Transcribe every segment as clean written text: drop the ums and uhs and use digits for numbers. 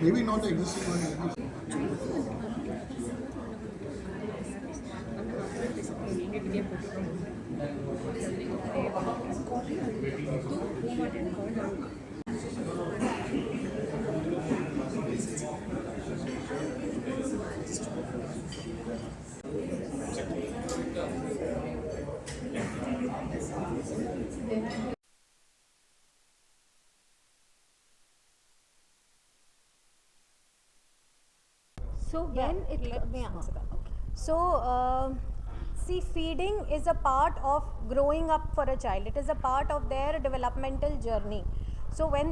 Maybe not the existing one. So when let me answer that. Okay. So see, feeding is a part of growing up for a child. It is a part of their developmental journey. So when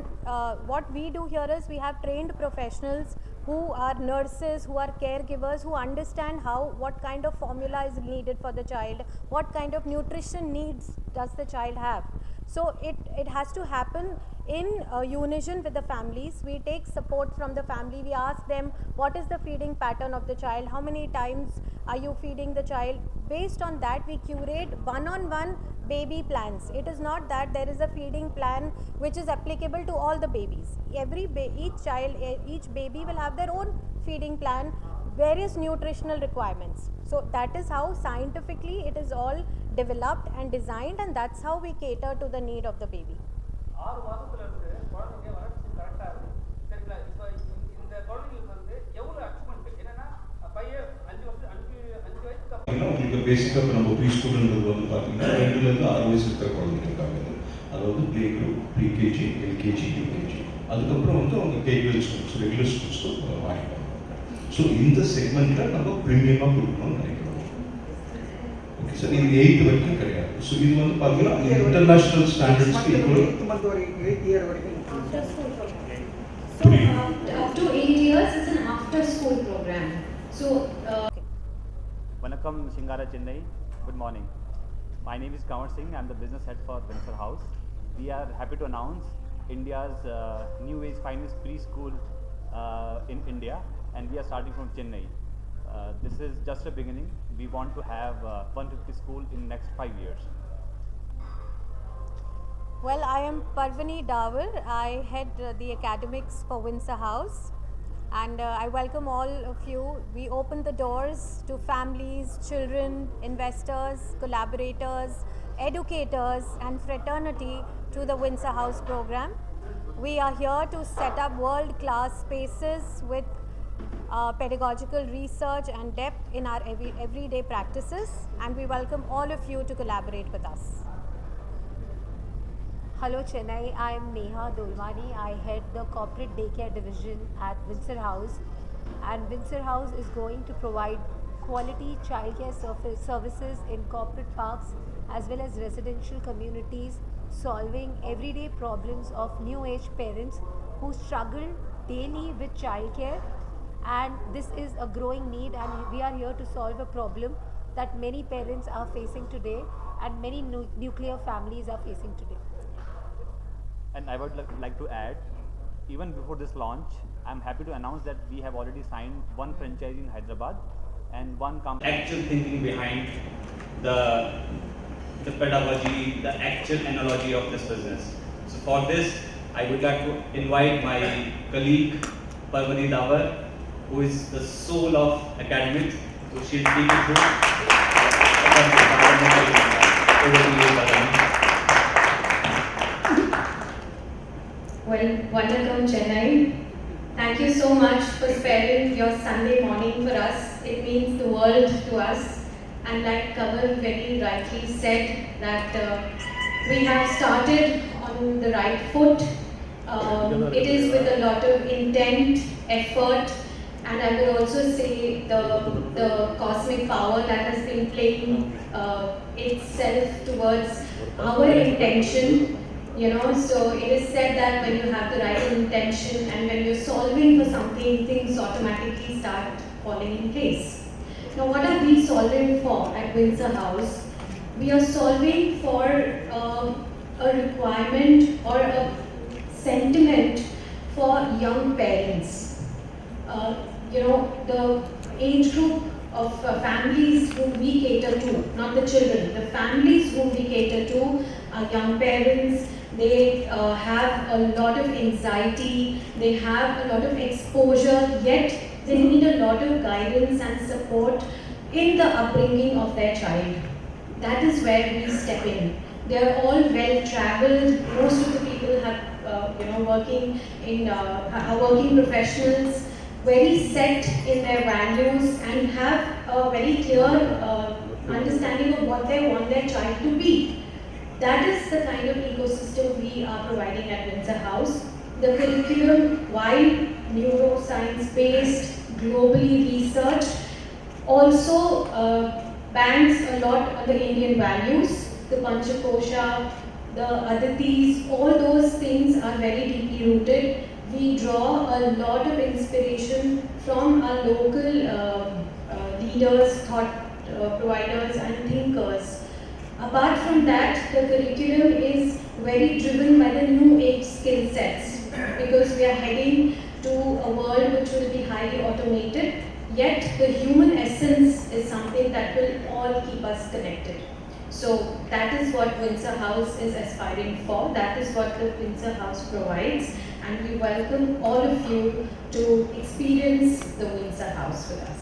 what we do here is we have trained professionals who are nurses, who are caregivers, who understand what kind of formula is needed for the child, what kind of nutrition needs does the child have. So it has to happen in unison with the families. We take support from the family. We ask them what is the feeding pattern of the child, how many times are you feeding the child. Based on that, we curate one-on-one baby plans. It is not that there is a feeding plan which is applicable to all the babies. Each baby will have their own feeding plan, various nutritional requirements. So that is how scientifically it is all developed and designed, and that's how we cater to the need of the baby. 6 மாதத்துல இருந்து குழந்தைங்க வளர்ச்சி கரெக்டா இருக்கு சரிங்களா. இப்போ இந்த குழந்தைங்களுக்கு வந்து எவ்வளவு அச்சீவ்மெண்ட் என்னன்னா பையன் 5 வயசுக்கு அப்புறம் உங்களுக்கு பேசிக்காக இப்போ நம்ம ப்ரீ ஸ்கூல்ன்றது வந்து பார்த்தீங்கன்னா 2லேருந்து 6 வயசு இருக்கிற குழந்தைங்க இருக்காங்க. அதாவது play group, pre-KG, LKG, UKG, அதுக்கப்புறம் வந்து அவங்க கேஜுவல் ஸ்கூல்ஸ், ரெகுலர் ஸ்கூல்ஸ் வாங்கிப்பாங்க. ஸோ இந்த செக்மெண்ட்டில் நம்ம ப்ரீமியமாக கொடுக்கணும்னு நினைக்கிறோம். ஓகே சார், இது 8 வரைக்கும் கிடையாது. ஸோ இது வந்து பார்த்தீங்கன்னா international ஸ்டாண்டர்ட்ஸ்க்கு After school program. So up to 8 years, it's an after school program. So Vanakkam Shingara Chennai. Good morning. My name is Kanwar Singh. I'm the business head for Windsor House. We are happy to announce India's new age finest preschool in India, and we are starting from Chennai. This is just a beginning. We want to have 150 school in next 5 years. Well, I am Parvani Dawar. I head the academics for Windsor House, and I welcome all of you. We open the doors to families, children, investors, collaborators, educators and fraternity to the Windsor House program. We are here to set up world-class spaces with pedagogical research and depth in our everyday practices, and we welcome all of you to collaborate with us. Hello Chennai, I am Neha Dolwani. I head the corporate daycare division at Windsor House, and Windsor House is going to provide quality childcare services in corporate parks as well as residential communities, solving everyday problems of new age parents who struggle daily with childcare. And this is a growing need, and we are here to solve a problem that many parents are facing today and many nuclear families are facing today. And I would like to add, even before this launch, I'm happy to announce that we have already signed one franchise in Hyderabad and one company. Actual thinking behind the pedagogy, the actual analogy of this business. So for this, I would like to invite my colleague Parvani Dawar, who is the soul of academics. So she'll take you through. Over to you, Parvani. well, Vanakkam Chennai. Thank you so much for sparing your Sunday morning for us. It means the world to us. and like Kamal very rightly said, that we have started on the right foot. It is with a lot of intent, effort, and I would also say the cosmic power that has been playing itself towards our intention. You know, so it is said that when you have the right intention and when you're solving for something, things automatically start falling in place. Now, what are we solving for at Windsor House? We are solving for a requirement or a sentiment for young parents. You know, the age group of families whom we cater to, not the children, the families whom we cater to are young parents. They have a lot of anxiety, they have a lot of exposure, yet they need a lot of guidance and support in the upbringing of their child. That is where we step in. They are all well traveled. Most of the people have, working in are working professionals, very set in their values and have a very clear understanding of what they want their child to be. That is the kind of ecosystem we are providing at Windsor House. The curriculum, while neuroscience based, globally researched, also banks a lot on the Indian values, the Panchakosha, the Aditis, all those things are very deeply rooted. We draw a lot of inspiration from our local leaders, thought providers and thinkers. Apart from that, the curriculum is very driven by the new age skill sets, because we are heading to a world which will be highly automated, yet the human essence is something that will all keep us connected. So that is what Windsor House is aspiring for, that is what the Windsor House provides, and we welcome all of you to experience the Windsor House with us.